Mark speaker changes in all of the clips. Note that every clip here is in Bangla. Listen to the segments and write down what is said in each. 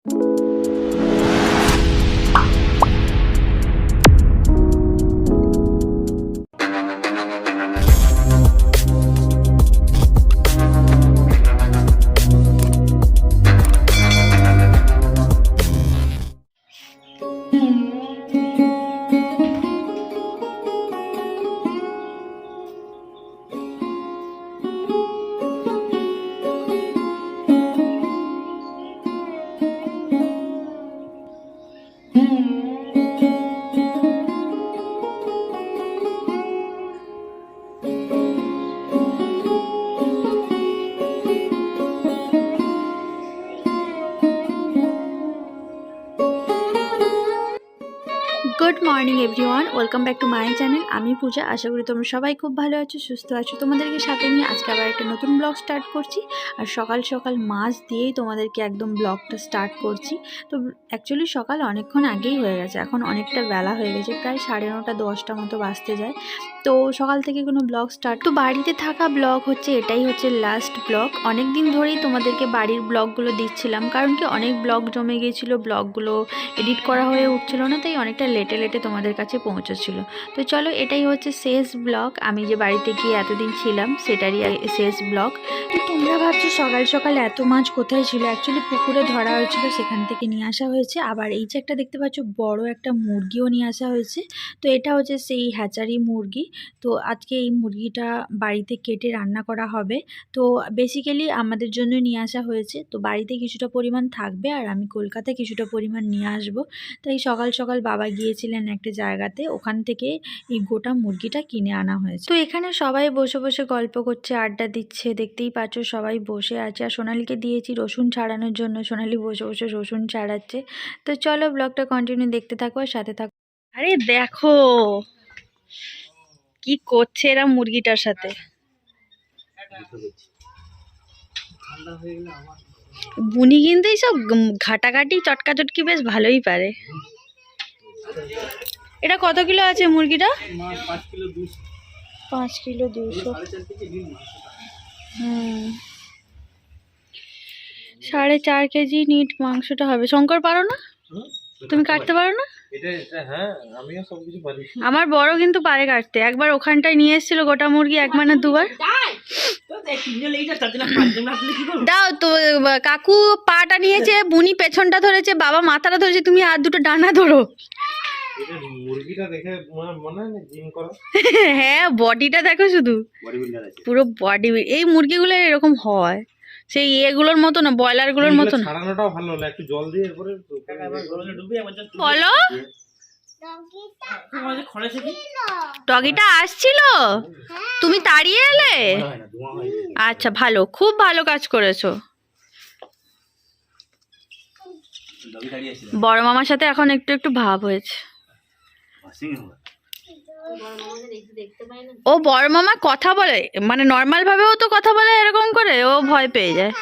Speaker 1: Good morning everyone welcome back to my channel आमी पूजा आशा करी तुम्हारा सबाई खूब भालो आछो सुस्थ आछो तुम्हादेरके साथे निये आज के आबार एक नतून ब्लग स्टार्ट करछि और सकाल सकाल माछ दिएई तुम्हादेरके एकदम ब्लगटा स्टार्ट करछि। तो एक्चुअली सकाल अनेकक्षण आगेई हये गेछे एखन अनेकटा बेला हये गेछे प्राय 9:30 10टा मतो बाजते जाय। तो सकाल थेके कोनो ब्लग स्टार्ट तो बाड़ीते थाका ब्लग होच्छे एटाई होच्छे लास्ट ब्लग। अनेक दिन धरेई तुम्हादेरके बाड़ीर ब्लगगुलो दिच्छिलाम कारण कि अनेक ब्लग जमे गिয়েছিল ब्लगगुलो एडिट करा हये उठछिलो ना ताई अनेकटा लेटे लेटे तुम्हादेर काछे पौंछाच्छिलो। तो चलो एटाई होच्छे शेष ब्लग आमी जे बाड़ीते गिये एतदिन छिलाम सेटारই शेष ब्लग। तो तोमरा भाबছো सकाल सकाल एत माछ कोथाय छिलो एक्चुअली पुकुरे धरा हयेछिलो सेखान थेके निये आसा हयेछे। आबार এই যে একটা দেখতে পাচ্ছ বড় একটা মুরগিও নিয়ে আসা হয়েছে। তো এটা হচ্ছে সেই হ্যাচারি মুরগি। তো আজকে এই মুরগিটা বাড়িতে কেটে রান্না করা হবে। তো বেসিক্যালি আমাদের জন্য নিয়ে আসা হয়েছে। তো বাড়িতে কিছুটা পরিমাণ থাকবে আর আমি কলকাতায় কিছুটা পরিমাণ নিয়ে আসব। তাই সকাল সকাল বাবা গিয়েছিলেন একটা জায়গাতে ওখান থেকে এই গোটা মুরগিটা কিনে আনা হয়েছে। তো এখানে সবাই বসে বসে গল্প করছে আড্ডা দিচ্ছে দেখতেই পাচ্ছ সবাই বসে আছে। আর সোনালীকে দিয়েছি রসুন ছাড়ানোর জন্য সোনালী বসে বসে রসুন ছাড়াচ্ছে। তো চলো ব্লগটা কন্টিনিউ দেখতে থাকো আর সাথে থাকো। আরে দেখো কি করছে এরা মুরগিটার সাথে। বুনি কিন্তু এইসব ঘাটাঘাটি চটকাচটকি বেশ ভালোই পারে। এটা কত কিলো আছে মুরগিটা? 5 কিলো 200। 4.5 কেজি নিট মাংসটা হবে। শঙ্কর পারো না? তুমি কাটতে পারো না?
Speaker 2: হ্যাঁ আমিও সবকিছু পারি।
Speaker 1: আমার বড় কিন্তু পারে কাটতে। একবার ওখানটায় নিয়ে এসেছিল গোটা মুরগি একবার না দুবার। দাও তো কাকু পাটা নিয়েছে বুনি পেছনটা ধরেছে বাবা মাথাটা ধরেছে তুমি আর দুটো ডানা ধরো।
Speaker 2: মুরগিটা দেখে মনে হয় না জিম করা।
Speaker 1: হ্যাঁ বডিটা দেখো শুধু পুরো বডি। এই মুরগিগুলো এরকম হয় সেই এগুলোর মতো না ব্রয়লার গুলোর মতো না।
Speaker 2: ছাড়ানোটাও ভালো না একটু জল দিয়ে এরপরে
Speaker 1: বলো ডগিটা আসছিল তুমি তাড়িয়ে এলে? আচ্ছা ভালো খুব ভালো কাজ করেছো। বড় মামার সাথে এখন একটু একটু ভাব হয়েছে। ও বড় মামা কথা বলে মানে নর্মাল ভাবেও তো কথা বলে এরকম করে ও ভয় পেয়ে যায়।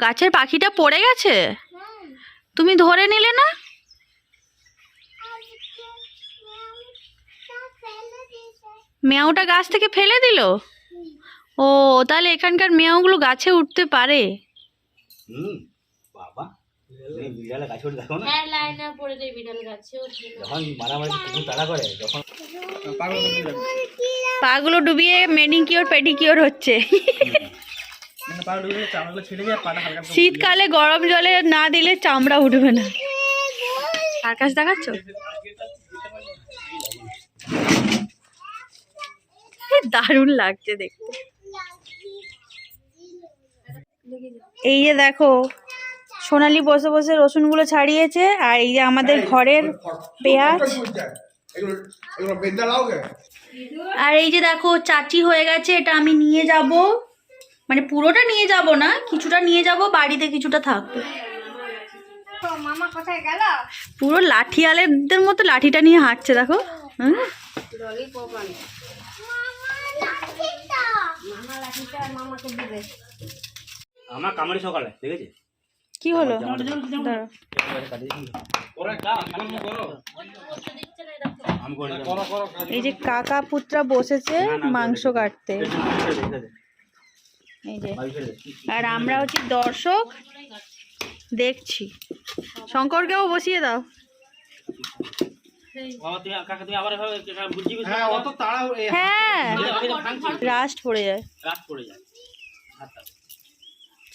Speaker 1: গাছের পাখিটা পড়ে গেছে তুমি ধরে নিলে না? মেয়াওটা গাছ থেকে ফেলে দিল। ও তাহলে এখানকার মেয়াওগুলো গাছে উঠতে পারে। পাগুলো ডুবিয়ে মেনিকিওর পেডিকিওর হচ্ছে। শীতকালে গরম জলে না দিলে চামড়া উঠবে না। সার্কাস দেখাচ্ছ? দারুণ লাগছে দেখতে। এই যে দেখো সোনালী বসে বসে রসুনগুলো ছাড়িয়েছে আর এই যে আমাদের ঘরের পেঁয়াজ। আর এই যে দেখো চাচি হয়ে গেছে এটা আমি নিয়ে যাব মানে পুরোটা নিয়ে যাব না কিছুটা নিয়ে যাব বাড়িতে কিছুটা থাকবে। মামা কোথায় গেল? পুরো লাঠিয়ালেদের মতো লাঠিটা নিয়ে হাঁটছে দেখো।
Speaker 3: আমার কামড়ে সকালে দেখেছে
Speaker 1: কি হলো? এই যে কাকা পুত্রা বসেছে মাংস কাটতে, এই যে, আর আমরা হচ্ছে দর্শক দেখছি। শঙ্করকেও বসিয়ে দাও। হ্যাঁ, রাস্ট পড়ে যায়।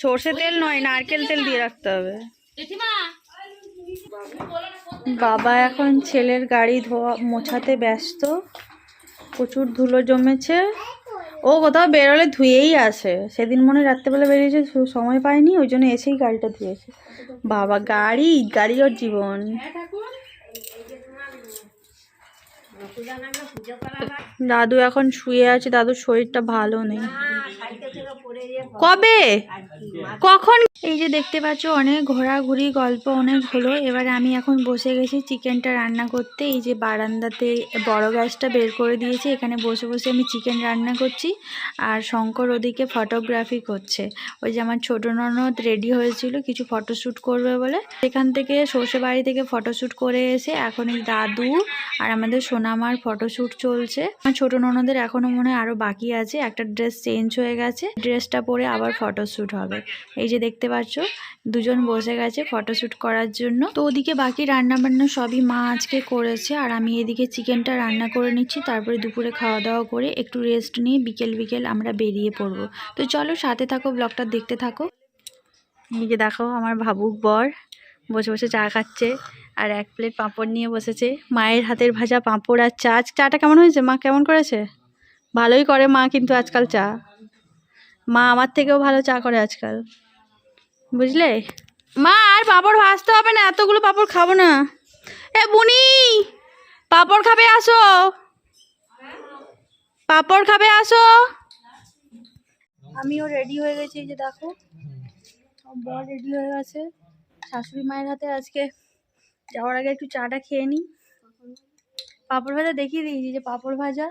Speaker 1: সর্ষে তেল নয়, নারকেল তেল দিয়ে রাখতে হবে। বাবা এখন ছেলের গাড়ি ধোয়া মোছাতে ব্যস্ত, প্রচুর ধুলো জমেছে। ও কোথাও বেরোলে ধুয়েই আসে, সেদিন মনে রাত্রেবেলা বেরিয়েছে, সময় পায়নি, ওই জন্য এসেই গাড়িটা ধুয়েছে। বাবা গাড়ি ওর জীবন। দাদু এখন শুয়ে আছে, দাদুর শরীরটা ভালো নেই। কবে কখন? এই যে দেখতে পাচ্ছ অনেক ঘোরাঘুরি গল্প অনেক হলো। এবারে আমি এখন বসে গেছি চিকেনটা রান্না করতে। এই যে বারান্দাতে বড় গ্যাসটা বের করে দিয়েছি, এখানে বসে বসে আমি চিকেন রান্না করছি। আর শঙ্কর ওদিকে ফটোগ্রাফি করছে। ওই যে আমার ছোট ননদ রেডি হয়েছিল কিছু ফটোশ্যুট করবে বলে, সেখান থেকে সর্ষে বাড়ি থেকে ফটোশ্যুট করে এসে এখন এই দাদু আর আমাদের সোনামার ফটোশ্যুট চলছে। আমার ছোট ননদের এখনো মনে হয় আরো বাকি আছে, একটা ড্রেস চেঞ্জ হয়ে গেছে, ড্রেসটা পরে আবার ফটোশ্যুট হবে। এই যে দেখতে পাচ্ছ দুজন বসে গেছে ফটোশ্যুট করার জন্য। তো ওদিকে বাকি রান্না বান্না সবই মা আজকে করেছে, আর আমি এদিকে চিকেনটা রান্না করে নিচ্ছি। তারপরে দুপুরে খাওয়া দাওয়া করে একটু রেস্ট নিয়ে বিকেল আমরা বেরিয়ে পড়বো। তো চলো সাথে থাকো, ব্লগটা দেখতে থাকো। এই যে দেখো আমার ভাবুক বর বসে বসে চা খাচ্ছে, আর এক প্লেট পাঁপড় নিয়ে বসেছে। মায়ের হাতের ভাজা পাঁপড় আর চা। চাটা কেমন হয়েছে? মা কেমন করেছে? ভালোই করে মা, কিন্তু আজকাল চা মা আমার থেকেও ভালো চা করে আজকাল, বুঝলে মা। আর পাঁপড় ভাজতে হবে না, এতগুলো পাঁপড় খাবো না। এ বুনি, পাঁপড় খাবে আসো, পাঁপড় খাবে আসো। আমিও রেডি হয়ে গেছি, এই যে দেখো বর রেডি হয়ে গেছে। শাশুড়ি মায়ের হাতে আজকে যাওয়ার আগে একটু চাটা খেয়ে নিই। পাঁপড় ভাজা দেখিয়ে দিয়েছি, যে পাঁপড় ভাজা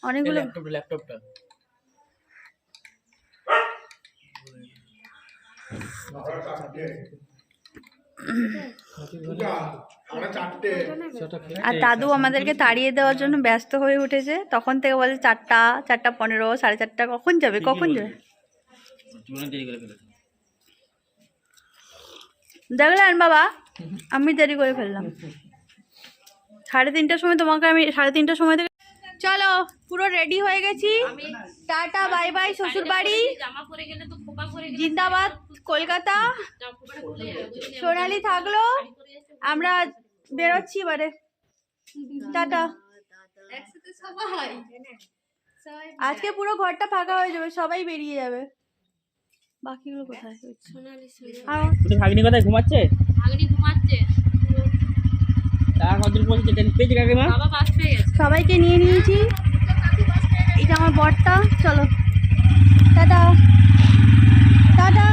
Speaker 1: অনেকগুলো।
Speaker 2: ল্যাপটপটা
Speaker 1: আর দাদু আমাদেরকে তাড়িয়ে দেওয়ার জন্য ব্যস্ত হয়ে উঠেছে, তখন থেকে বলে 4টা 4:15 4:30, কখন যাবে কখন যাবে। দেখলেন বাবা, আমি দেরি করে ফেললাম। 3:30টার সময় তোমাকে আমি 3:30টার সময় থেকে। চলো পুরো রেডি হয়ে গেছি, টাটা বাই বাই শ্বশুর বাড়ি, জিন্দাবাদ কলকাতা। সোনালি থাকলো, আমরা বেরোচ্ছি এবারে, টাটা। আজকে পুরো ঘরটা ফাঁকা হয়ে যাবে, সবাই বেরিয়ে যাবে। বাকিগুলো কোথায়?
Speaker 3: ভাগ্নি কোথায় ঘুমাচ্ছে?
Speaker 1: সবাইকে নিয়ে নিয়েছি, এটা আমার বরটা। চলো টাটা টাটা।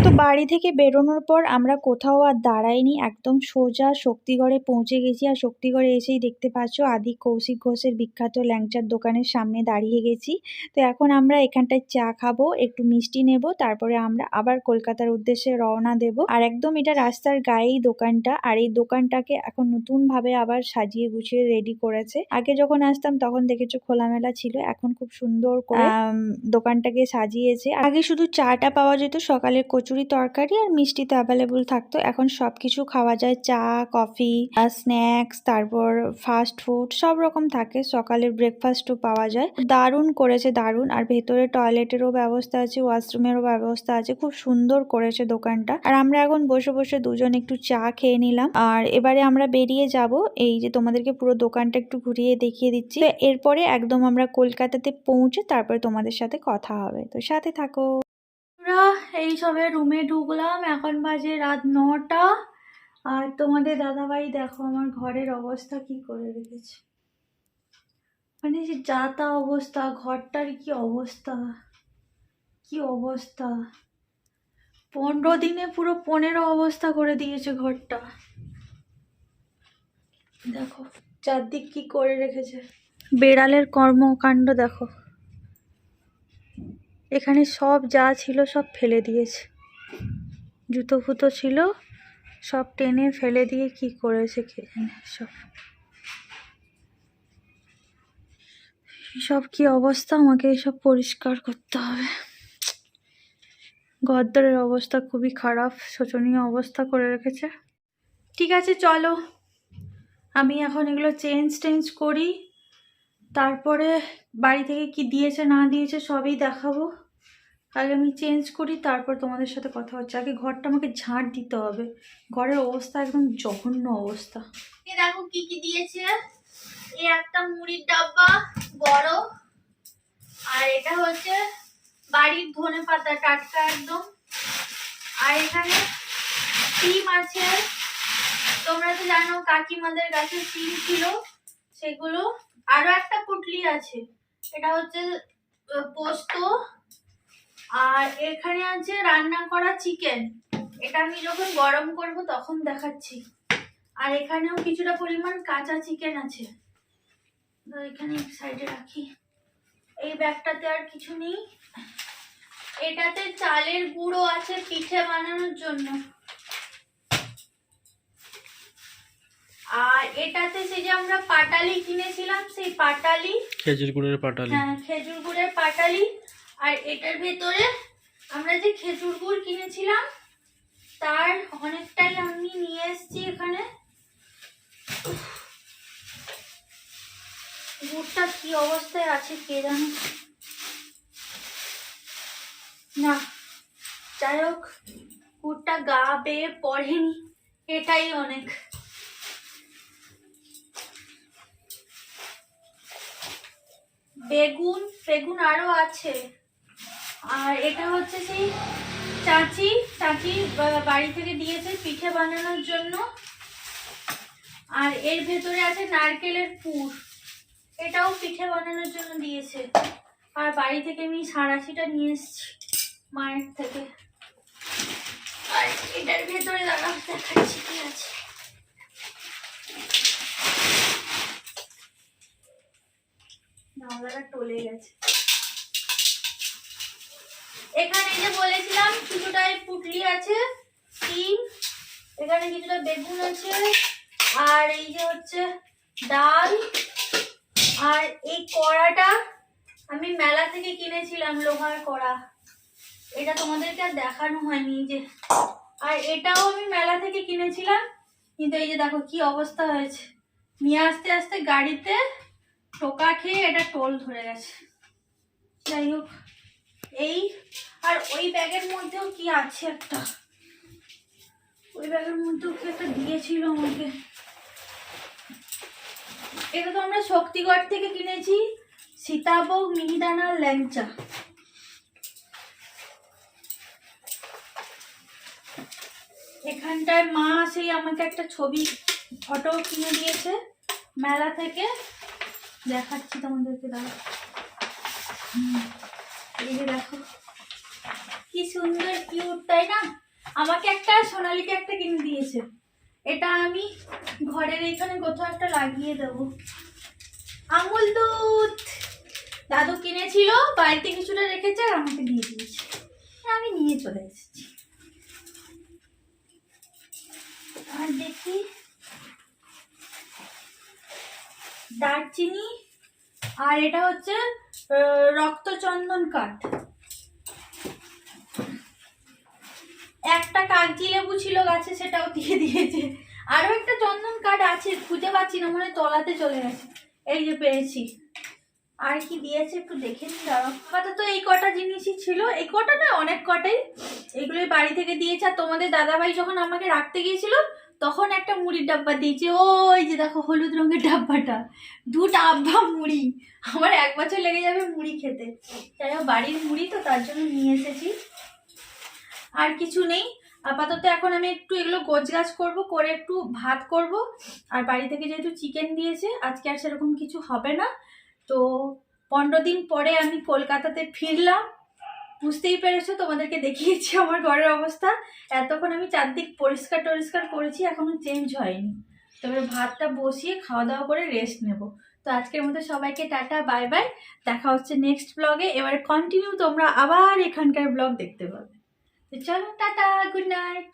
Speaker 1: তো বাড়ি থেকে বেরোনোর পর আমরা কোথাও আর দাঁড়াইনি, একদম সোজা শক্তিগড়ে পৌঁছে গেছি। আর শক্তিগড়ে এসেই দেখতে পাচ্ছ আদি কৌশিক ঘোষের বিখ্যাত ল্যাংচার দোকানের সামনে দাঁড়িয়ে গেছি। তো এখন আমরা এখানটায় চা খাবো, একটু মিষ্টি নেব, তারপরে আমরা আবার কলকাতার উদ্দেশ্যে রওনা দেব। আর একদম এটা রাস্তার গায়েই দোকানটা, আর এই দোকানটাকে এখন নতুন ভাবে আবার সাজিয়ে গুছিয়ে রেডি করেছে। আগে যখন আসতাম তখন দেখেছো খোলামেলা ছিল, এখন খুব সুন্দর করে দোকানটাকে সাজিয়েছে। আগে শুধু চাটা পাওয়া যেত, সকালের কচুরি তরকারি আর মিষ্টি তো অ্যাভেলেবল থাকতো, এখন সবকিছু খাওয়া যায়, চা কফি স্ন্যাক্স, তারপর ফাস্ট ফুড সব রকম থাকে, সকালের ব্রেকফাস্টও পাওয়া যায়। দারুণ করেছে দারুণ। আর ভেতরে টয়লেটেরও ব্যবস্থা আছে, ওয়াশরুমেরও ব্যবস্থা আছে, খুব সুন্দর করেছে দোকানটা। আর আমরা এখন বসে বসে দুজন একটু চা খেয়ে নিলাম, আর এবারে আমরা বেরিয়ে যাব। এই যে তোমাদেরকে পুরো দোকানটা একটু ঘুরিয়ে দেখিয়ে দিচ্ছি, এরপরে একদম আমরা কলকাতাতে পৌঁছে তারপরে তোমাদের সাথে কথা হবে, তো সাথে থাকো। এই সবে রুমে ঢুকলাম, এখন বাজে রাত 9টা। আর তোমাদের দাদাভাই দেখো আমার ঘরের অবস্থা কি করে রেখেছে, মানে যে যাতা অবস্থা, ঘরটার কি অবস্থা কি অবস্থা। 15 দিনে পুরো 15 অবস্থা করে দিয়েছে ঘরটা। দেখো চারদিক কি করে রেখেছে, বেড়ালের কর্মকাণ্ড দেখো। এখানে সব যা ছিল সব ফেলে দিয়েছে, জুতো ফুতো ছিল সব টেনে ফেলে দিয়ে কি করেছে কে জানে। সব কি অবস্থা, আমাকে এসব পরিষ্কার করতে হবে। ঘরদোরের অবস্থা খুবই খারাপ, শোচনীয় অবস্থা করে রেখেছে। ঠিক আছে চলো, আমি এখন এগুলো চেঞ্জ করি, তারপরে বাড়ি থেকে কি দিয়েছে না দিয়েছে সবই দেখাবো। আগে আমি চেঞ্জ করি, তারপর তোমাদের সাথে কথা হচ্ছে। আগে ঘরটা আমাকে ঝাঁট দিতে হবে, ঘরের অবস্থা একদম জঘন্য অবস্থা। দেখো কি কি দিয়েছে, এই একটা মুড়ির ডাব্বা বড়, আর এটা হচ্ছে বাড়ির ধনেপাতা টাটকা একদম, আর এখানে সিম আছে, তোমরা তো জানো কাকিমাদের গাছে সিম ছিল সেগুলো, আরো একটা পুটলি আছে, এটা হচ্ছে পোস্ত, আর এখানে আছে রান্না করা চিকেন, এটা আমি যখন গরম করব তখন দেখাচ্ছি। আর এখানেও কিছুটা পরিমাণ কাঁচা চিকেন আছে, তো এখানে সাইডে রাখি। এই ব্যাগটাতে আর কিছু নেই, এটাতে চালের গুঁড়ো আছে পিঠে বানানোর জন্য, আর এটাতে সেই যে আমরা পাটালি কিনেছিলাম সেই পাটালি,
Speaker 3: খেজুর গুড়ের পাটালি,
Speaker 1: হ্যাঁ খেজুর গুড়ের পাটালি, আর এটার ভেতরে আমরা যে খেজুর গুড় কিনেছিলাম তার অনেকটাই আমি নিয়ে এসেছি এখানে। গুড়টা কি অবস্থায় আছে কে জানে, না যাই হোক গুড়টা গা বেয়ে পড়েনি, এটাই অনেক। বেগুন আরো আছে, আর এটা হচ্ছে সেই চাচি বাড়ি থেকে দিয়েছে পিঠে বানানোর জন্য, আর এর ভেতরে আছে নারকেলের পুর, এটাও পিঠে বানানোর জন্য দিয়েছে। আর বাড়ি থেকে আমি সাঁড়াশিটা নিয়ে এসেছি মায়ের থেকে। আর এটার ভেতরে দেখাচ্ছি কি আছে, নাওলাটা টলে গেছে। এখানে যে বলেছিলাম কিছুটা পুটলি আছে, সিম, এখানে কিছুটা বেগুন আছে, আর এই যে হচ্ছে ডাল, আর এই কড়াটা আমি মেলা থেকে কিনেছিলাম, লোহার কড়া, এটা তোমাদেরকে আর দেখানো হয়নি যে। আর এটাও আমি মেলা থেকে কিনেছিলাম, কিন্তু এই যে দেখো কি অবস্থা হয়েছে, নিয়ে আসতে আসতে গাড়িতে টোকা খেয়ে এটা টোল ধরে গেছে। যাই হোক এই, আর ওই ব্যাগের মধ্যেও কি আছে একটা, ওই ব্যাগের মধ্যেও কি একটা দিয়েছিল আমাকে, এটা তো আমরা শক্তিগড় থেকে কিনেছি, সীতাভোগ মিহিদানার ল্যাংচা। এখানটায় মা সেই আমাকে একটা ছবি ফটো কিনে দিয়েছে মেলা থেকে, দেখাচ্ছি তোমাদেরকে, দাঁড়া। এই যে দেখো কি সুন্দর কিউট, তাই না? আমাকে একটা সোনালীকে একটা কিনে দিয়েছে, এটা আমি ঘরের এখানে কোথাও একটা লাগিয়ে দেবো। আমুল দুধ দাদু কিনেছিল, বাড়িতে কিছুটা রেখেছে আর আমাকে দিয়ে দিয়েছে, আমি নিয়ে চলে এসেছি। আর দেখি দারচিনি, আর এটা হচ্ছে রক্তচন্দন কাঠ, একটা কাগজি লেবু ছিল গাছে সেটাও দিয়ে দিয়েছে, আরো একটা চন্দন কাঠ আছে খুঁজে পাচ্ছি না, মনে হয় তলাতে চলে গেছে, এই যে পেয়েছি। আর কি দিয়েছে একটু দেখে নি, দাঁড়াও। আপাতত এই কটা জিনিসই ছিল, এই কটা না অনেক কটাই, এগুলোই বাড়ি থেকে দিয়েছে। আর তোমাদের দাদাভাই যখন আমাকে রাখতে গিয়েছিল তখন একটা মুড়ির ডাব্বা দিয়েছে, ওই যে দেখো হলুদ রঙের ডাব্বাটা, 2 ডাব্বা মুড়ি, আমার 1 বছর লেগে যাবে মুড়ি খেতে। তাই বাড়ির মুড়ি তো তার জন্য নিয়ে এসেছি, আর কিছু নেই আপাতত। এখন আমি একটু এগুলো গোছগাছ করব, করে একটু ভাত করব, আর বাড়ি থেকে যেহেতু চিকেন দিয়েছে আজকে আর সেরকম কিছু হবে না। তো 15 দিন পরে আমি কলকাতাতে ফিরলাম, বুঝতেই পেরেছো, তোমাদেরকে দেখিয়েছি আমার ঘরের অবস্থা। এতক্ষণ আমি চারদিক পরিষ্কার করেছি, এখনো চেঞ্জ হয়নি। তবে ভাতটা বসিয়ে খাওয়া দাওয়া করে রেস্ট নেব, তো আজকের মতো সবাইকে টাটা, বাই বাই। দেখা হচ্ছে নেক্সট ব্লগে। এবারে কন্টিনিউ তোমরা আবার এখানকার ব্লগ দেখতে পাবে। তো চলো, টাটা, গুড নাইট।